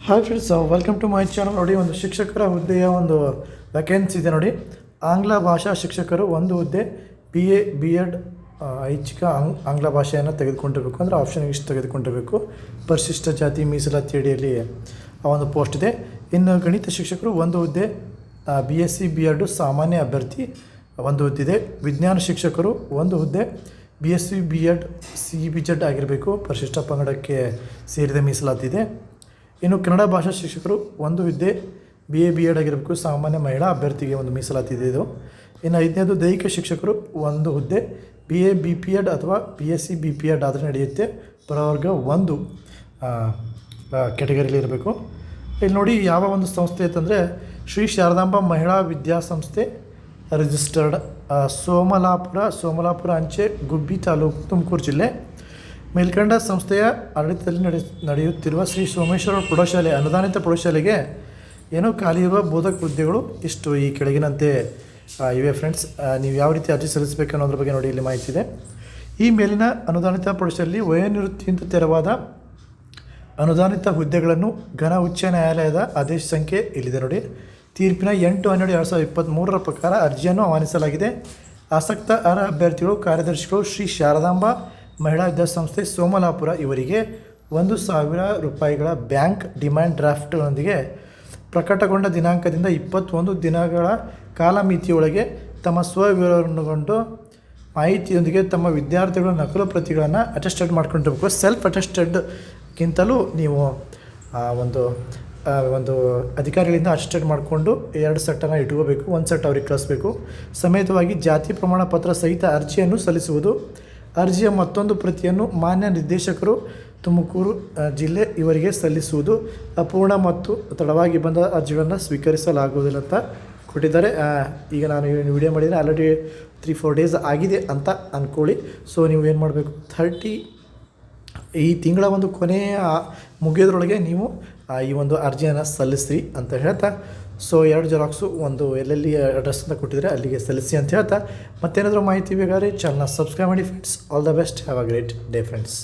Hi friends, welcome to my channel. ನೋಡಿ, ಒಂದು ಶಿಕ್ಷಕರ ಹುದ್ದೆಯ ಒಂದು ವ್ಯಾಕೆನ್ಸಿ ಇದೆ ನೋಡಿ. ಆಂಗ್ಲ ಭಾಷಾ ಶಿಕ್ಷಕರು ಒಂದು ಹುದ್ದೆ, BA B.Ed ಐಚ್ಛಿಕ ಆಂಗ್ಲ ಭಾಷೆಯನ್ನು ತೆಗೆದುಕೊಂಡಿರಬೇಕು, ಅಂದರೆ ಆಪ್ಷನ್ ಇಷ್ಟು ತೆಗೆದುಕೊಂಡಿರಬೇಕು. ಪರಿಶಿಷ್ಟ ಜಾತಿ ಮೀಸಲಾತಿ ಅಡಿಯಲ್ಲಿ ಆ ಒಂದು ಪೋಸ್ಟ್ ಇದೆ. ಇನ್ನು ಗಣಿತ ಶಿಕ್ಷಕರು ಒಂದು ಹುದ್ದೆ, BSc B.Ed ಸಾಮಾನ್ಯ ಅಭ್ಯರ್ಥಿ ಒಂದು ಹುದ್ದಿದೆ. ವಿಜ್ಞಾನ ಶಿಕ್ಷಕರು ಒಂದು ಹುದ್ದೆ, BSc B.Ed CBZ ಆಗಿರಬೇಕು, ಪರಿಶಿಷ್ಟ ಪಂಗಡಕ್ಕೆ ಸೇರಿದ ಮೀಸಲಾತಿ ಇದೆ. ಇನ್ನು ಕನ್ನಡ ಭಾಷಾ ಶಿಕ್ಷಕರು ಒಂದು ಹುದ್ದೆ, BA B.Ed ಆಗಿರಬೇಕು, ಸಾಮಾನ್ಯ ಮಹಿಳಾ ಅಭ್ಯರ್ಥಿಗೆ ಒಂದು ಮೀಸಲಾತಿ ಇದೆ ಇದು. ಇನ್ನು 5ನೇದು ದೈಹಿಕ ಶಿಕ್ಷಕರು ಒಂದು ಹುದ್ದೆ, BA B.Ped ಅಥವಾ BSc B.Ped ಆದರೆ ನಡೆಯುತ್ತೆ, ಪ್ರವರ್ಗ ಒಂದು ಕ್ಯಾಟಗರಿಲಿ ಇರಬೇಕು. ಇಲ್ಲಿ ನೋಡಿ ಯಾವ ಒಂದು ಸಂಸ್ಥೆ ಅಂತಂದರೆ ಶ್ರೀ ಶಾರದಾಂಬಾ ಮಹಿಳಾ ವಿದ್ಯಾಸಂಸ್ಥೆ ರಿಜಿಸ್ಟರ್ಡ್, ಸೋಮಲಾಪುರ ಅಂಚೆ, ಗುಬ್ಬಿ ತಾಲೂಕು, ತುಮಕೂರು ಜಿಲ್ಲೆ. ಮೇಲ್ಕಂಡ ಸಂಸ್ಥೆಯ ಆಡಳಿತದಲ್ಲಿ ನಡೆಯುತ್ತಿರುವ ಶ್ರೀ ಸೋಮೇಶ್ವರ ಪ್ರೌಢಶಾಲೆ ಅನುದಾನಿತ ಪ್ರೌಢಶಾಲೆಗೆ ಏನೋ ಖಾಲಿ ಇರುವ ಬೋಧಕ ಹುದ್ದೆಗಳು ಇಷ್ಟು ಈ ಕೆಳಗಿನಂತೆ ಇವೆ ಫ್ರೆಂಡ್ಸ್. ನೀವು ಯಾವ ರೀತಿ ಅರ್ಜಿ ಸಲ್ಲಿಸಬೇಕು ಅನ್ನೋದ್ರ ಬಗ್ಗೆ ನೋಡಿ, ಇಲ್ಲಿ ಮಾಹಿತಿ ಇದೆ. ಈ ಮೇಲಿನ ಅನುದಾನಿತ ಪ್ರೌಢಶಾಲೆಯಲ್ಲಿ ವಯೋನಿವೃತ್ತಿಯಿಂದ ತೆರವಾದ ಅನುದಾನಿತ ಹುದ್ದೆಗಳನ್ನು ಘನ ಉಚ್ಚ ನ್ಯಾಯಾಲಯದ ಆದೇಶ ಸಂಖ್ಯೆ ಇಲ್ಲಿದೆ ನೋಡಿ. ತೀರ್ಪಿನ 8/12/2023 ಪ್ರಕಾರ ಅರ್ಜಿಯನ್ನು ಆಹ್ವಾನಿಸಲಾಗಿದೆ. ಆಸಕ್ತ ಅರ್ಹ ಅಭ್ಯರ್ಥಿಗಳು ಕಾರ್ಯದರ್ಶಿಗಳು ಶ್ರೀ ಶಾರದಾಂಬಾ ಮಹಿಳಾ ವಿದ್ಯಾಸಂಸ್ಥೆ ಸೋಮಲಾಪುರ ಇವರಿಗೆ 1,000 ರೂಪಾಯಿಗಳ ಬ್ಯಾಂಕ್ ಡಿಮ್ಯಾಂಡ್ ಡ್ರಾಫ್ಟ್ನೊಂದಿಗೆ ಪ್ರಕಟಗೊಂಡ ದಿನಾಂಕದಿಂದ 21 ದಿನಗಳ ಕಾಲಮಿತಿಯೊಳಗೆ ತಮ್ಮ ಸ್ವವಿವರಗೊಂಡು ಮಾಹಿತಿಯೊಂದಿಗೆ ತಮ್ಮ ವಿದ್ಯಾರ್ಥಿಗಳ ನಕಲು ಪ್ರತಿಗಳನ್ನು ಅಟೆಸ್ಟೆಡ್ ಮಾಡ್ಕೊಂಡಿರ್ಬೇಕು. ಸೆಲ್ಫ್ ಅಟೆಸ್ಟೆಡ್ಗಿಂತಲೂ ನೀವು ಒಂದು ಅಧಿಕಾರಿಗಳಿಂದ ಅಟೆಸ್ಟೆಡ್ ಮಾಡಿಕೊಂಡು 2 ಸೆಟ್ಟನ್ನು ಇಟ್ಕೋಬೇಕು, 1 ಸೆಟ್ ಅವ್ರಿಗೆ ಕಳಿಸ್ಬೇಕು. ಸಮೇತವಾಗಿ ಜಾತಿ ಪ್ರಮಾಣ ಪತ್ರ ಸಹಿತ ಅರ್ಜಿಯನ್ನು ಸಲ್ಲಿಸುವುದು. ಅರ್ಜಿಯ ಮತ್ತೊಂದು ಪ್ರತಿಯನ್ನು ಮಾನ್ಯ ನಿರ್ದೇಶಕರು ತುಮಕೂರು ಜಿಲ್ಲೆ ಇವರಿಗೆ ಸಲ್ಲಿಸುವುದು. ಅಪೂರ್ಣ ಮತ್ತು ತಡವಾಗಿ ಬಂದ ಅರ್ಜಿಗಳನ್ನು ಸ್ವೀಕರಿಸಲಾಗುವುದಿಲ್ಲ ಅಂತ ಕೊಟ್ಟಿದ್ದಾರೆ. ಈಗ ನಾನು ವಿಡಿಯೋ ಮಾಡಿದರೆ ಆಲ್ರೆಡಿ 3-4 ಡೇಸ್ ಆಗಿದೆ ಅಂತ ಅಂದ್ಕೊಳ್ಳಿ. ಸೊ ನೀವು ಏನು ಮಾಡಬೇಕು, ಈ ತಿಂಗಳ ಒಂದು ಕೊನೆಯ ಮುಗಿಯೋದ್ರೊಳಗೆ ನೀವು ಈ ಒಂದು ಅರ್ಜಿಯನ್ನು ಸಲ್ಲಿಸ್ರಿ ಅಂತ ಹೇಳ್ತಾ, ಸೊ 2 ಜೆರಾಕ್ಸು, ಒಂದು ಎಲ್ಲೆಲ್ಲಿ ಅಡ್ರೆಸ್ ಅಂತ ಕೊಟ್ಟಿದ್ರೆ ಅಲ್ಲಿಗೆ ಸಲ್ಲಿಸಿ ಅಂತ ಹೇಳ್ತಾ, ಮತ್ತೇನಾದರೂ ಮಾಹಿತಿ ಬೇಕಾದರೆ ಚಾನಲ್ನ ಸಬ್ಸ್ಕ್ರೈಬ್ ಮಾಡಿ friends. All the best, have a great day friends.